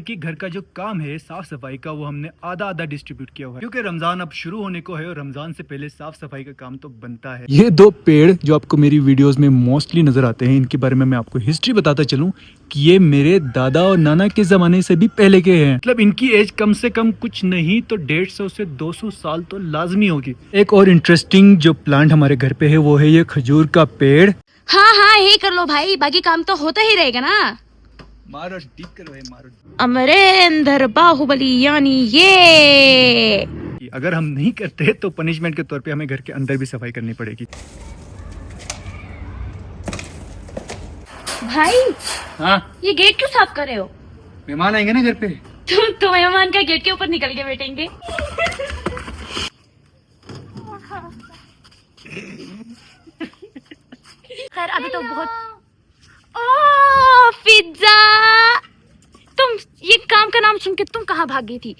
कि घर का जो काम है साफ सफाई का वो हमने आधा आधा डिस्ट्रीब्यूट किया हुआ है क्योंकि रमजान अब शुरू होने को है और रमजान से पहले साफ सफाई का काम तो बनता है। ये दो पेड़ जो आपको मेरी वीडियोस में मोस्टली नजर आते हैं, इनके बारे में मैं आपको हिस्ट्री बताता चलूं कि ये मेरे दादा और नाना के जमाने से भी पहले के हैं। मतलब इनकी एज कम से कम कुछ नहीं तो 150 से 200 साल तो लाजमी होगी। एक और इंटरेस्टिंग जो प्लांट हमारे घर पे है वो है ये खजूर का पेड़। हाँ हाँ यही कर लो भाई, बाकी काम तो होता ही रहेगा ना। मारो डीप करो है, मारो। अमरेंद्र बाहुबली यानी ये अगर हम नहीं करते तो पनिशमेंट के तौर पे हमें घर के अंदर भी सफाई करनी पड़ेगी। भाई हाँ, ये गेट क्यों साफ कर रहे हो? मेहमान आएंगे ना घर पे। तो मेहमान का गेट के ऊपर निकल के बैठेंगे। खैर अभी तो बहुत पिज्जा, तुम ये काम का नाम सुन के तुम कहाँ भाग गई थी?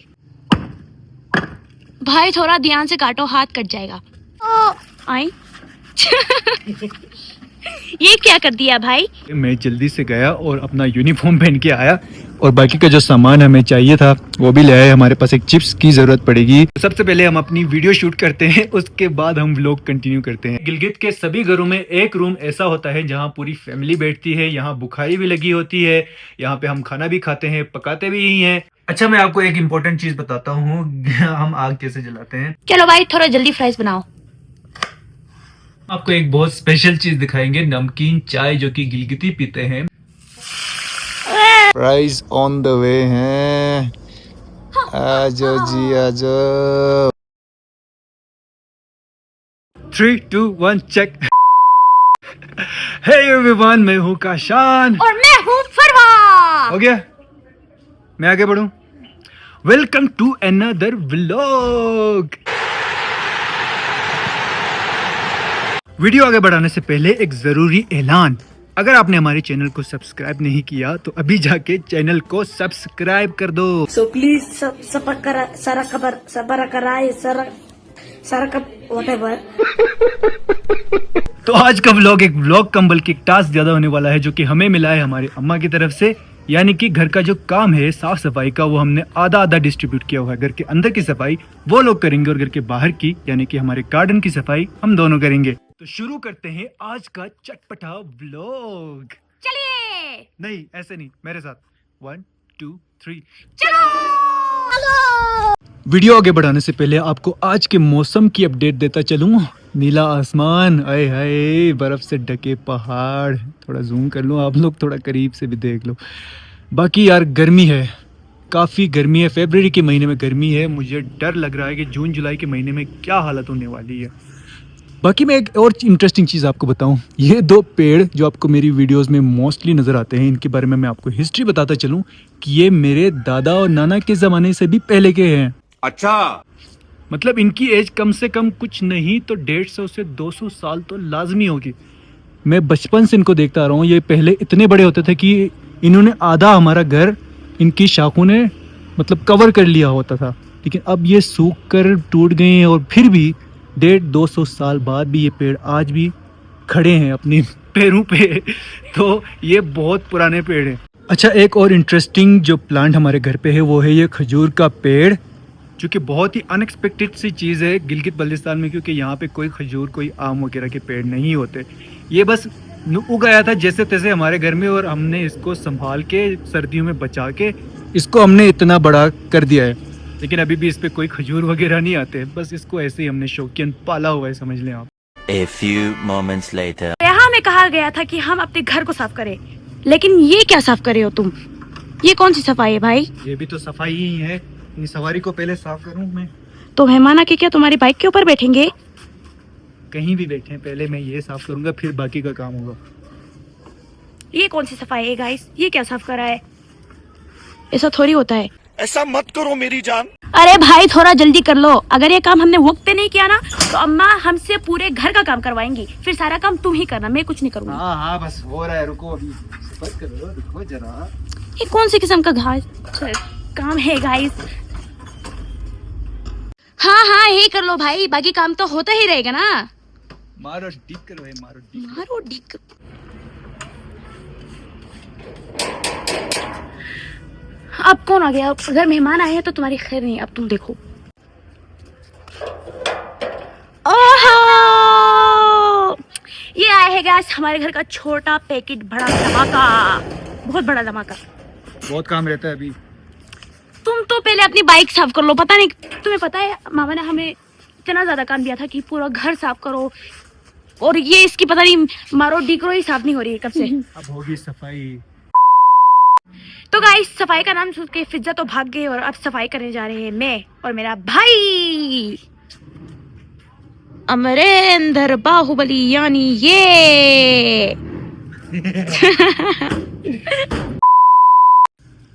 भाई थोड़ा ध्यान से काटो, हाथ कट जाएगा। आई ये क्या कर दिया भाई? मैं जल्दी से गया और अपना यूनिफॉर्म पहन के आया और बाकी का जो सामान हमें चाहिए था वो भी ले आए। हमारे पास एक चिप्स की जरूरत पड़ेगी। सबसे पहले हम अपनी वीडियो शूट करते हैं, उसके बाद हम व्लॉग कंटिन्यू करते हैं। गिलगित के सभी घरों में एक रूम ऐसा होता है जहाँ पूरी फैमिली बैठती है। यहाँ बुखारी भी लगी होती है, यहाँ पे हम खाना भी खाते हैं, पकाते भी यही हैं। अच्छा, मैं आपको एक इम्पोर्टेंट चीज बताता हूँ हम आग कैसे जलाते हैं। चलो भाई थोड़ा जल्दी फ्राइज बनाओ। आपको एक बहुत स्पेशल चीज दिखाएंगे, नमकीन चाय जो कि गिलगिती पीते हैं। फ्राइज ऑन द वे हैं, आजो जी आजो। 3, 2, 1 चेक। हे एवरीवन, मैं हूँ काशान और मैं हूँ फरवा। हो गया, मैं आगे बढ़ूं। Welcome to another vlog. Video आगे बढ़ाने से पहले एक जरूरी ऐलान। अगर आपने हमारे चैनल को सब्सक्राइब नहीं किया तो अभी जाके चैनल को सब्सक्राइब कर दो। सो प्लीज तो आज का व्लॉग एक व्लॉग कंबल की टास्क ज्यादा होने वाला है जो कि हमें मिला है हमारी अम्मा की तरफ से। यानी कि घर का जो काम है साफ सफाई का वो हमने आधा आधा डिस्ट्रीब्यूट किया हुआ है। घर के अंदर की सफाई वो लोग करेंगे और घर के बाहर की यानी कि हमारे गार्डन की सफाई हम दोनों करेंगे। तो शुरू करते हैं आज का चटपटा व्लॉग। चलिए। नहीं ऐसे नहीं, मेरे साथ 1, 2, 3 चलो। वीडियो आगे बढ़ाने से पहले आपको आज के मौसम की अपडेट देता चलूं। नीला आसमान, आए हाय, बर्फ से ढके पहाड़। थोड़ा जूम कर लो आप लोग, थोड़ा करीब से भी देख लो। बाकी यार गर्मी है, काफ़ी गर्मी है। फरवरी के महीने में गर्मी है। मुझे डर लग रहा है कि जून जुलाई के महीने में क्या हालत होने वाली है। बाकी मैं एक और इंटरेस्टिंग चीज़ आपको बताऊं, ये दो पेड़ जो आपको मेरी वीडियोस में मोस्टली नज़र आते हैं, इनके बारे में मैं आपको हिस्ट्री बताता चलूं कि ये मेरे दादा और नाना के ज़माने से भी पहले के हैं। अच्छा, मतलब इनकी एज कम से कम कुछ नहीं तो 150 से 200 साल तो लाजमी होगी। मैं बचपन से इनको देखता आ रहा हूँ। ये पहले इतने बड़े होते थे कि इन्होंने आधा हमारा घर इनकी शाखों ने मतलब कवर कर लिया होता था, लेकिन अब ये सूख कर टूट गए हैं और फिर भी 150-200 साल बाद भी ये पेड़ आज भी खड़े हैं अपने पैरों पे। तो ये बहुत पुराने पेड़ हैं। अच्छा, एक और इंटरेस्टिंग जो प्लांट हमारे घर पे है वो है ये खजूर का पेड़, जो कि बहुत ही अनएक्सपेक्टेड सी चीज़ है गिलगित बल्तिस्तान में, क्योंकि यहाँ पे कोई खजूर कोई आम वगैरह के पेड़ नहीं होते। ये बस उग आया था जैसे तैसे हमारे घर में और हमने इसको संभाल के सर्दियों में बचा के इसको हमने इतना बड़ा कर दिया है। लेकिन अभी भी इस पे कोई खजूर वगैरह नहीं आते, बस इसको ऐसे ही हमने शौकियन पाला हुआ है, समझ लें आप। A few moments later. यहाँ में कहा गया था कि हम अपने घर को साफ करें, लेकिन ये क्या साफ करे हो तुम? ये कौन सी सफाई है भाई? ये भी तो सफाई ही है। अपनी सवारी को पहले साफ करूं मैं। तो मेहमान आके क्या तुम्हारी बाइक के ऊपर बैठेंगे? कहीं भी बैठे, पहले मैं ये साफ करूंगा फिर बाकी का काम होगा। ये कौन सी सफाई है गाइस? ये क्या साफ करा है? ऐसा थोड़ी होता है। ऐसा मत करो मेरी जान। अरे भाई थोड़ा जल्दी कर लो, अगर ये काम हमने वक्त पे नहीं किया ना तो अम्मा हमसे पूरे घर का काम करवाएंगी। फिर सारा काम तुम ही करना, मैं कुछ नहीं करूँगी। हाँ हाँ बस हो रहा है, रुको अभी सब्र करो, रुको जरा। ये कौन सी किस्म का घास काम है गाइस? हाँ हाँ यही कर लो भाई, बाकी काम तो होता ही रहेगा ना। मारो डीप करो है, मारो डीप। मारो डिक। अब कौन आ गया? अगर मेहमान आए हैं तो तुम्हारी खैर नहीं, अब तुम देखो। ओहो, ये आया है गैस हमारे घर का छोटा पैकेट, बड़ा धमाका, बहुत बड़ा धमाका। बहुत काम रहता है अभी। तुम तो पहले अपनी बाइक साफ कर लो। पता नहीं तुम्हें पता है मामा ने हमें इतना ज्यादा काम दिया था कि पूरा घर साफ करो, और ये इसकी पता नहीं मारो डिक्रो ही साफ नहीं हो रही है कब से। अब होगी सफाई। तो गाइस सफाई का नाम सुन के फिजा तो भाग गए और अब सफाई करने जा रहे हैं मैं और मेरा भाई अमरेंद्र बाहुबली, यानी ये।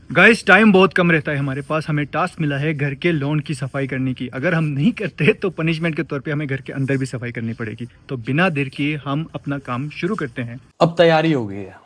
गाइस टाइम बहुत कम रहता है हमारे पास। हमें टास्क मिला है घर के लॉन की सफाई करने की। अगर हम नहीं करते तो पनिशमेंट के तौर पे हमें घर के अंदर भी सफाई करनी पड़ेगी। तो बिना देर किए हम अपना काम शुरू करते हैं। अब तैयारी हो गई है।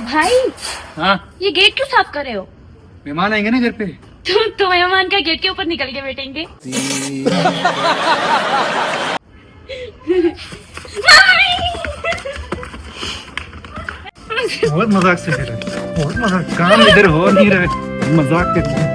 भाई हाँ, ये गेट क्यों साफ कर रहे हो? मेहमान आएंगे ना घर पे। तुम तो मेहमान का गेट के ऊपर निकल के बैठेंगे। बहुत मजाक से कर रहे हैं। बहुत मजाक, काम इधर हो नहीं रहा है, मजाक कर रहे हैं।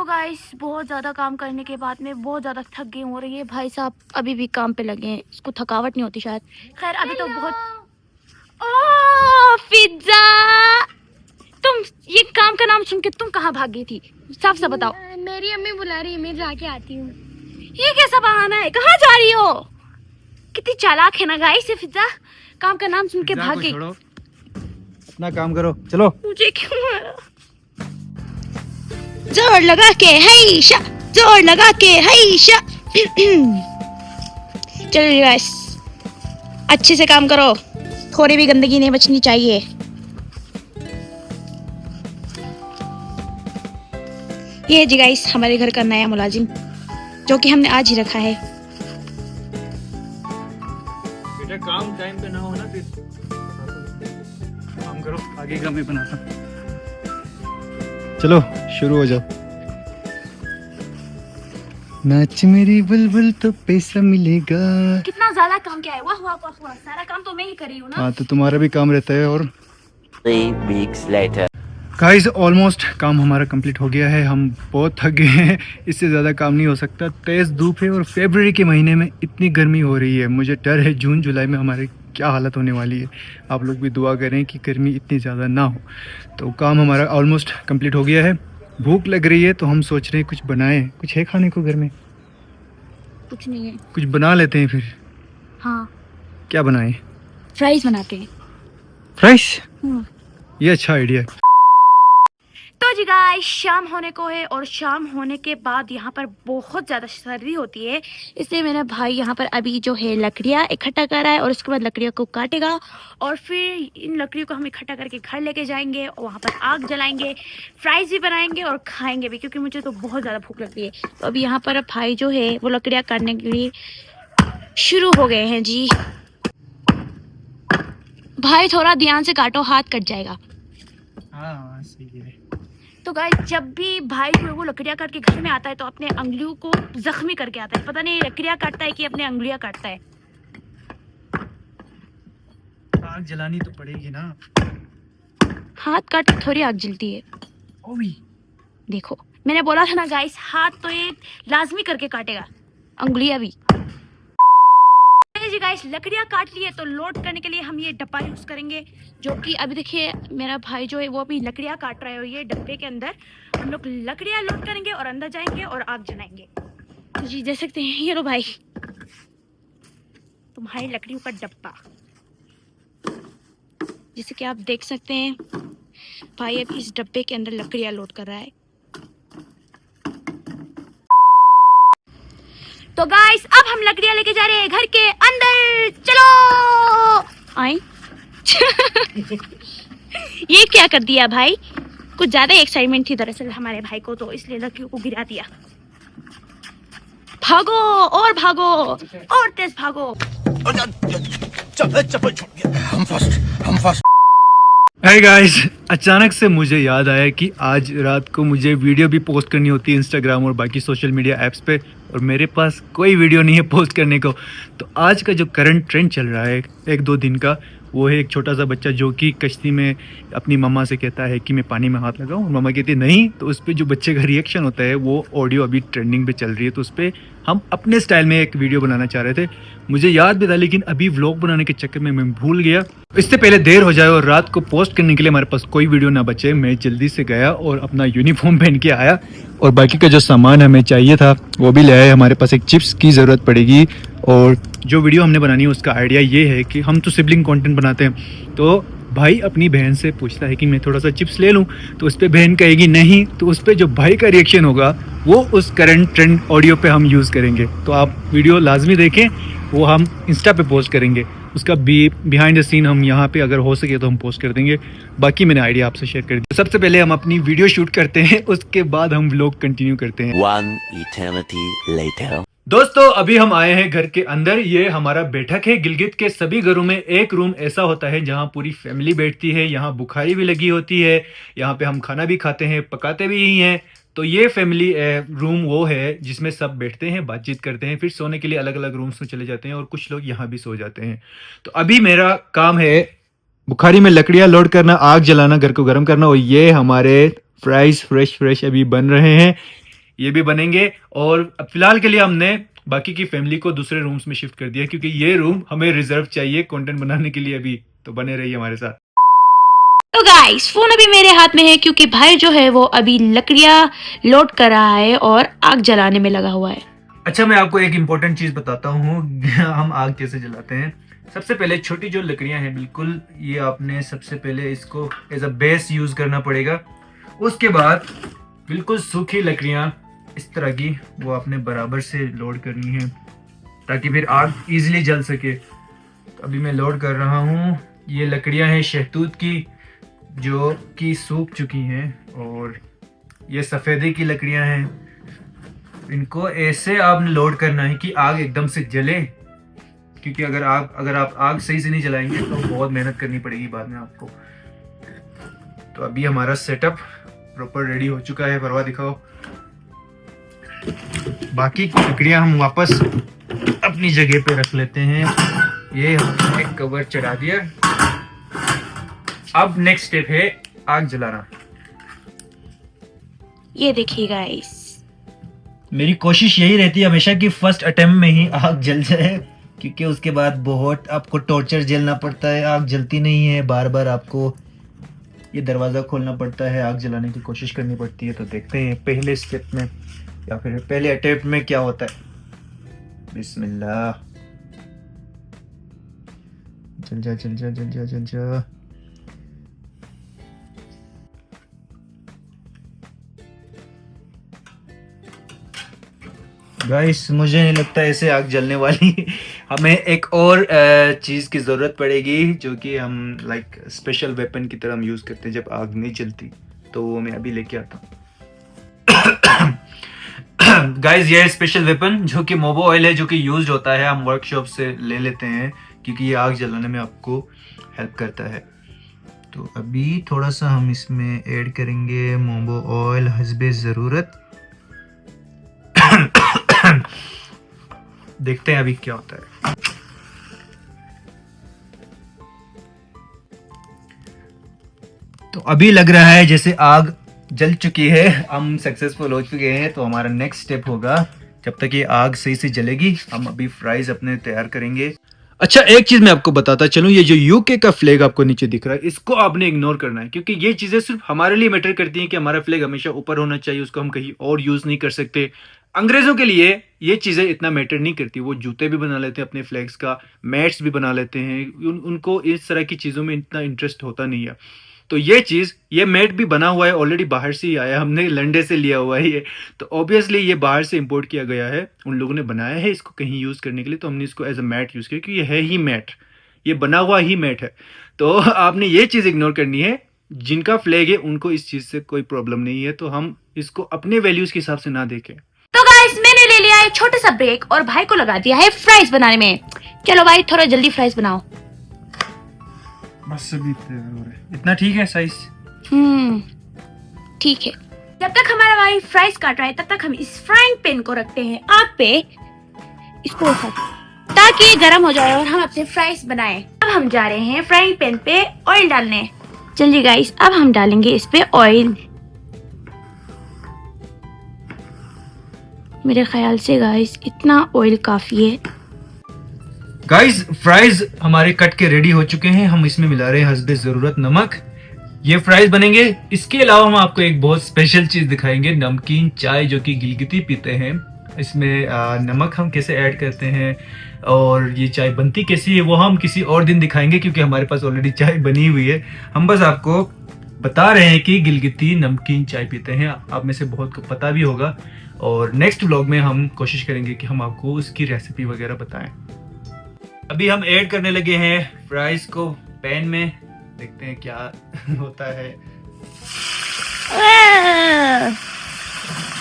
गाइस बहुत ज़्यादा काम करने के बाद में बहुत ज़्यादा थक गई हूँ और ये भाई साहब अभी भी काम पे लगे हैं। इसको थकावट नहीं होती शायद। खैर अभी तो बहुत। ओह पिज्जा, तुम ये काम का नाम सुन के तुम कहाँ भाग गई थी? साफ साफ बताओ। मेरी अम्मी बुला रही है, मैं जाके आती हूँ। ये कैसा बहाना है? कहाँ जा रही हो? कितनी चालाक है ना गाइस ये पिज्जा, काम का नाम सुन के भाग गई। छोड़ो, अपना काम करो, चलो। मुझे क्यों मारा? जोर लगा के हैशा, जोर लगा के हैशा। चलो गाइस अच्छे से काम करो, थोड़ी भी गंदगी नहीं बचनी चाहिए। ये जी गाइस हमारे घर का नया मुलाजिम जो कि हमने आज ही रखा है। बेटा काम टाइम पे ना हो ना, फिर काम करो, आगे का मैं बनाता हूँ। चलो शुरू हो जाओ। नाच मेरी बुलबुल तो पैसा मिलेगा। कितना ज्यादा काम किया है, वाह वाह वाह वाह, सारा काम तो मैं ही कर रही हूँ ना। हाँ तो तुम्हारा भी काम रहता है। और 3 weeks later. गाइस ऑलमोस्ट काम हमारा कंप्लीट हो गया है। हम बहुत थक गए हैं, इससे ज़्यादा काम नहीं हो सकता। तेज़ धूप है और फरवरी के महीने में इतनी गर्मी हो रही है। मुझे डर है जून जुलाई में हमारे क्या हालत होने वाली है। आप लोग भी दुआ करें कि गर्मी इतनी ज़्यादा ना हो। तो काम हमारा ऑलमोस्ट कंप्लीट हो गया है। भूख लग रही है तो हम सोच रहे हैं कुछ बनाएं। कुछ है खाने को घर में? कुछ नहीं है। कुछ बना लेते हैं फिर। हाँ क्या बनाएं? फ्राइज बनाते हैं। फ्राइज, ये अच्छा आइडिया है। तो जी गाइस शाम होने को है और शाम होने के बाद यहाँ पर बहुत ज़्यादा सर्दी होती है, इसलिए मेरा भाई यहाँ पर अभी जो है लकड़ियाँ इकट्ठा कर रहा है और उसके बाद लकड़ियों को काटेगा और फिर इन लकड़ियों को हम इकट्ठा करके घर लेके जाएंगे और वहाँ पर आग जलाएंगे, फ्राइज भी बनाएंगे और खाएंगे भी, क्योंकि मुझे तो बहुत ज़्यादा भूख लगती है। तो अभी यहाँ पर भाई जो है वो लकड़ियाँ काटने के लिए शुरू हो गए हैं जी। भाई थोड़ा ध्यान से काटो, हाथ कट जाएगा। हाँ सही है। तो गाइस जब भी भाई जो है वो लकड़ियाँ काट के घर में आता है तो अपने अंगुलियों को जख्मी करके आता है। पता नहीं लकड़ियाँ काटता है कि अपने अंगुलियाँ काटता है। आग जलानी तो पड़ेगी ना। हाथ काट थोड़ी आग जलती है। ओवी देखो मैंने बोला था ना गाइस, हाथ तो ये लाजमी करके काटेगा, अंगुलियां भी। जी गाइस, लकड़ियां काट ली है तो लोड करने के लिए हम ये डब्बा यूज करेंगे, जो कि अभी देखिए मेरा भाई जो है वो अभी लकड़ियां काट रहा है। ये डब्बे के अंदर हम लोग लकड़ियां लोड करेंगे और अंदर जाएंगे और आग जलाएंगे। तो जी देख सकते हैं, ये लो भाई तुम्हारी लकड़ियों का डब्बा। जैसे कि आप देख सकते हैं भाई अब इस डब्बे के अंदर लकड़ियां लोड कर रहा है। तो गाइस अब हम लकड़ियां लेके जा रहे हैं घर के अंदर, चलो आए। ये क्या कर दिया भाई, कुछ ज्यादा एक्साइटमेंट थी दरअसल हमारे भाई को, तो इसलिए लकड़ियों को गिरा दिया। भागो और तेज भागो। हम फर्स्ट। हाय गाइस, अचानक से मुझे याद आया कि आज रात को मुझे वीडियो भी पोस्ट करनी होती है इंस्टाग्राम और बाकी सोशल मीडिया ऐप्स पे, और मेरे पास कोई वीडियो नहीं है पोस्ट करने को। तो आज का जो करंट ट्रेंड चल रहा है 1-2 दिन का, वो है एक छोटा सा बच्चा जो कि कश्ती में अपनी मम्मा से कहता है कि मैं पानी में हाथ लगाऊं, और मम्मा कहती है नहीं। तो उस पर जो बच्चे का रिएक्शन होता है वो ऑडियो अभी ट्रेंडिंग पे चल रही है, तो उस पर हम अपने स्टाइल में एक वीडियो बनाना चाह रहे थे। मुझे याद भी था लेकिन अभी व्लॉग बनाने के चक्कर में मैं भूल गया। इससे पहले देर हो जाए और रात को पोस्ट करने के लिए हमारे पास कोई वीडियो ना बचे, मैं जल्दी से गया और अपना यूनिफॉर्म पहन के आया और बाकी का जो सामान हमें चाहिए था वो भी ले आए। हमारे पास एक चिप्स की ज़रूरत पड़ेगी, और जो वीडियो हमने बनानी है उसका आइडिया ये है कि हम तो सिबलिंग कंटेंट बनाते हैं, तो भाई अपनी बहन से पूछता है कि मैं थोड़ा सा चिप्स ले लूं, तो उस पर बहन कहेगी नहीं, तो उस पर जो भाई का रिएक्शन होगा वो उस करंट ट्रेंड ऑडियो पे हम यूज़ करेंगे। तो आप वीडियो लाजमी देखें, वो हम इंस्टा पे पोस्ट करेंगे। उसका बिहाइंड द सीन हम यहाँ पे अगर हो सके तो हम पोस्ट कर देंगे। बाकी मैंने आइडिया आपसे शेयर कर दिया। सबसे पहले हम अपनी वीडियो शूट करते हैं, उसके बाद हम व्लॉग कंटिन्यू करते हैं। 1 eternity later. दोस्तों अभी हम आए हैं घर के अंदर। ये हमारा बैठक है। गिलगित के सभी घरों में एक रूम ऐसा होता है जहाँ पूरी फैमिली बैठती है। यहाँ बुखारी भी लगी होती है, यहाँ पे हम खाना भी खाते हैं, पकाते भी यही हैं। तो ये फैमिली रूम वो है जिसमें सब बैठते हैं, बातचीत करते हैं, फिर सोने के लिए अलग अलग रूम्स में चले जाते हैं और कुछ लोग यहाँ भी सो जाते हैं। तो अभी मेरा काम है बुखारी में लकड़ियाँ लोड करना, आग जलाना, घर को गर्म करना, और ये हमारे फ्राइज फ्रेश अभी बन रहे हैं, ये भी बनेंगे। और फिलहाल के लिए हमने बाकी की फैमिली को दूसरे रूम्स में शिफ्ट कर दिया क्योंकि ये रूम हमें रिजर्व चाहिए कंटेंट बनाने के लिए अभी। तो बने रहिए हमारे साथ। तो गाइस फोन अभी मेरे हाथ में है क्योंकि भाई जो है वो अभी लकड़ियां लोड कर रहा है और आग जलाने में लगा हुआ है। अच्छा, मैं आपको एक इम्पोर्टेंट चीज बताता हूँ हम आग कैसे जलाते हैं। सबसे पहले छोटी जो लकड़ियां हैं बिल्कुल, ये आपने सबसे पहले इसको एज अ बेस यूज करना पड़ेगा। उसके बाद बिल्कुल सूखी लकड़ियां इस तरह की वो आपने बराबर से लोड करनी है ताकि फिर आग इजीली जल सके। तो अभी मैं लोड कर रहा हूँ। ये लकड़ियां हैं शहतूत की जो कि सूख चुकी हैं, और ये सफ़ेदे की लकड़ियां हैं। इनको ऐसे आपने लोड करना है कि आग एकदम से जले, क्योंकि अगर आप आग सही से नहीं जलाएंगे तो बहुत मेहनत करनी पड़ेगी बाद में आपको। तो अभी हमारा सेटअप प्रॉपर रेडी हो चुका है। परवा दिखाओ। बाकी की लकड़ियां हम वापस अपनी जगह पे रख लेते हैं। ये हमने एक कवर चढ़ा दिया। अब नेक्स्ट स्टेप है आग जलाना। ये देखिए गाइस, मेरी कोशिश यही रहती है हमेशा कि फर्स्ट अटेम्प्ट में ही आग जल जाए, क्योंकि उसके बाद बहुत आपको टॉर्चर झेलना पड़ता है। आग जलती नहीं है, बार बार आपको ये दरवाज़ा खोलना पड़ता है, आग जलाने की कोशिश करनी पड़ती है। तो देखते हैं पहले स्टेप में या फिर पहले अटेम्प्ट में क्या होता है। बिस्मिल्लाह। जल जा। गाइस मुझे नहीं लगता ऐसे आग जलने वाली। हमें एक और चीज़ की ज़रूरत पड़ेगी जो कि हम लाइक स्पेशल वेपन की तरह हम यूज़ करते हैं जब आग नहीं जलती। तो वो मैं अभी लेके आता हूँ। गाइस ये स्पेशल वेपन जो कि मोबो ऑयल है, जो कि यूज्ड होता है, हम वर्कशॉप से ले लेते हैं क्योंकि ये आग जलाने में आपको हेल्प करता है। तो अभी थोड़ा सा हम इसमें ऐड करेंगे मोबो ऑयल हस्बे ज़रूरत। देखते हैं अभी क्या होता है। तो अभी लग रहा है जैसे आग जल चुकी है, हम सक्सेसफुल हो चुके हैं। तो हमारा नेक्स्ट स्टेप होगा, जब तक ये आग सही से जलेगी हम अभी फ्राइज अपने तैयार करेंगे। अच्छा, एक चीज मैं आपको बताता चलूं, ये जो यूके का फ्लैग आपको नीचे दिख रहा है इसको आपने इग्नोर करना है, क्योंकि ये चीजें सिर्फ हमारे लिए मैटर करती हैं कि हमारा फ्लैग हमेशा ऊपर होना चाहिए, उसको हम कहीं और यूज नहीं कर सकते। अंग्रेजों के लिए ये चीजें इतना मैटर नहीं करती, वो जूते भी बना लेते हैं अपने फ्लैग्स का, मैट्स भी बना लेते हैं, उनको इस तरह की चीजों में इतना इंटरेस्ट होता नहीं है। तो ये मैट भी बना हुआ है ऑलरेडी, बाहर से ही आया, हमने लंडे से लिया हुआ है ये। तो ऑब्वियसली ये बाहर से इंपोर्ट किया गया है, उन लोगों ने बनाया है इसको कहीं यूज़ करने के लिए, तो हमने इसको एज अ मैट यूज़ किया, क्योंकि ये है ही मैट, ये बना हुआ ही मैट है। तो आपने ये चीज़ इग्नोर करनी है, जिनका फ्लैग है उनको इस चीज़ से कोई प्रॉब्लम नहीं है, तो हम इसको अपने वैल्यूज़ के हिसाब से ना देखें। तो गाइस मैंने ले लिया है छोटा सा ब्रेक और भाई को लगा दिया है फ्राइज बनाने में। चलो भाई थोड़ा जल्दी फ्राइज बनाओ। बस अभी तैयार हो रहा है, इतना ठीक है साइज? ठीक है। जब तक हमारा भाई फ्राइज काट रहा है तब तक हम इस फ्राइंग पैन को रखते हैं आग पे, इसको ताकि ये गर्म हो जाए और हम अपने फ्राइज बनाएं। अब हम जा रहे हैं फ्राइंग पैन पे ऑयल डालने। चलिए गाइस अब हम डालेंगे इस पे ऑयल। मेरे ख्याल से गाइस इतना ऑयल काफी है। गाइस फ्राइज हमारे कट के रेडी हो चुके हैं, हम इसमें मिला रहे हैं हस्बे ज़रूरत नमक। ये फ्राइज बनेंगे। इसके अलावा हम आपको एक बहुत स्पेशल चीज़ दिखाएंगे, नमकीन चाय जो कि गिलगिती पीते हैं। इसमें नमक हम कैसे ऐड करते हैं और ये चाय बनती कैसी है वो हम किसी और दिन दिखाएंगे, क्योंकि हमारे पास ऑलरेडी चाय बनी हुई है। हम बस आपको बता रहे हैं कि गिलगिती नमकीन चाय पीते हैं, आप में से बहुत को पता भी होगा। और नेक्स्ट व्लॉग में हम कोशिश करेंगे कि हम आपको उसकी रेसिपी वगैरह बताएं। अभी हम ऐड करने लगे हैं फ्राइज को पैन में, देखते हैं क्या होता है।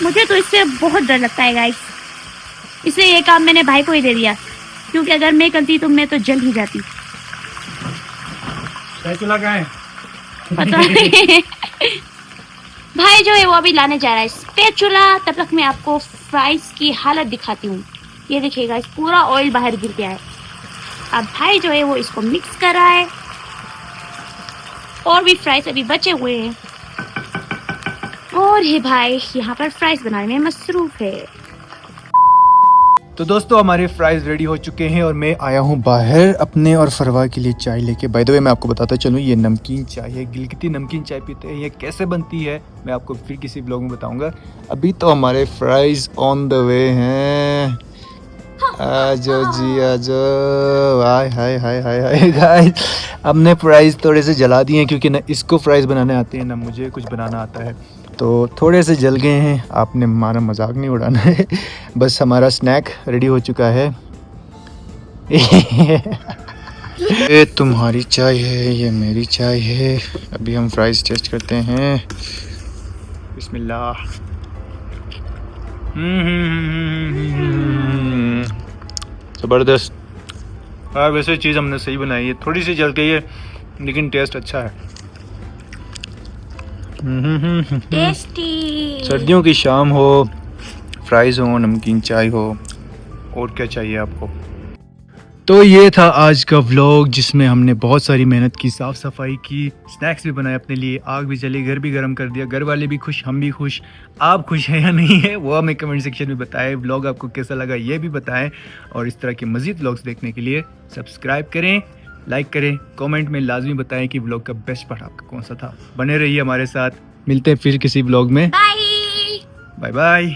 मुझे तो इससे बहुत डर लगता है गाइस, इसलिए ये काम मैंने भाई को ही दे दिया, क्योंकि अगर मैं करती तो मैं तो जल ही जाती। चूल्हा कहाँ है? पता नहीं। भाई जो है वो अभी लाने जा रहा है स्पैचुला। तब तक मैं आपको फ्राइज की हालत दिखाती हूँ। ये देखिएगा पूरा ऑयल बाहर गिर गया है। अब भाई जो है वो इसको मिक्स कर रहा है, और भी फ्राइज अभी बचे हुए हैं, और ये भाई यहाँ पर फ्राइज बनाने में मसरूफ है। तो दोस्तों हमारे फ्राइज रेडी हो चुके हैं और मैं आया हूँ बाहर अपने और फरवा के लिए चाय लेके। बाय द वे मैं आपको बताता चलूँ, ये नमकीन चाय है, गिलगिती नमकीन चाय पीते हैं। ये कैसे बनती है मैं आपको फिर किसी ब्लॉग में बताऊंगा। अभी तो हमारे फ्राइज ऑन द वे हैं। आजो जी आजो। हाय हाय हाय हाय हाय गाइस, हमने फ्राइज थोड़े से जला दिए हैं, क्योंकि ना इसको फ्राइज बनाने आते हैं ना मुझे कुछ बनाना आता है, तो थोड़े से जल गए हैं। आपने हमारा मजाक नहीं उड़ाना है। बस हमारा स्नैक रेडी हो चुका है। ये तुम्हारी चाय है, ये मेरी चाय है। अभी हम फ्राइज टेस्ट करते हैं। बिस्मिल्लाह। ज़बरदस्त। हाँ वैसे चीज़ हमने सही बनाई है, थोड़ी सी जल गई है लेकिन टेस्ट अच्छा है। टेस्टी। सर्दियों की शाम हो, फ्राइज हो, नमकीन चाय हो, और क्या चाहिए आपको। तो ये था आज का व्लॉग, जिसमें हमने बहुत सारी मेहनत की, साफ़ सफाई की, स्नैक्स भी बनाए अपने लिए, आग भी जली, घर भी गर्म कर दिया। घर वाले भी खुश, हम भी खुश। आप खुश हैं या नहीं है वो हमें कमेंट सेक्शन में बताएं। व्लॉग आपको कैसा लगा ये भी बताएं, और इस तरह के मज़ीद व्लॉग्स देखने के लिए सब्सक्राइब करें, लाइक करें, कमेंट में लाजमी बताएं कि व्लॉग का बेस्ट पार्ट आपका कौन सा था। बने रहिए हमारे साथ, मिलते हैं फिर किसी व्लॉग में। Bye bye bye.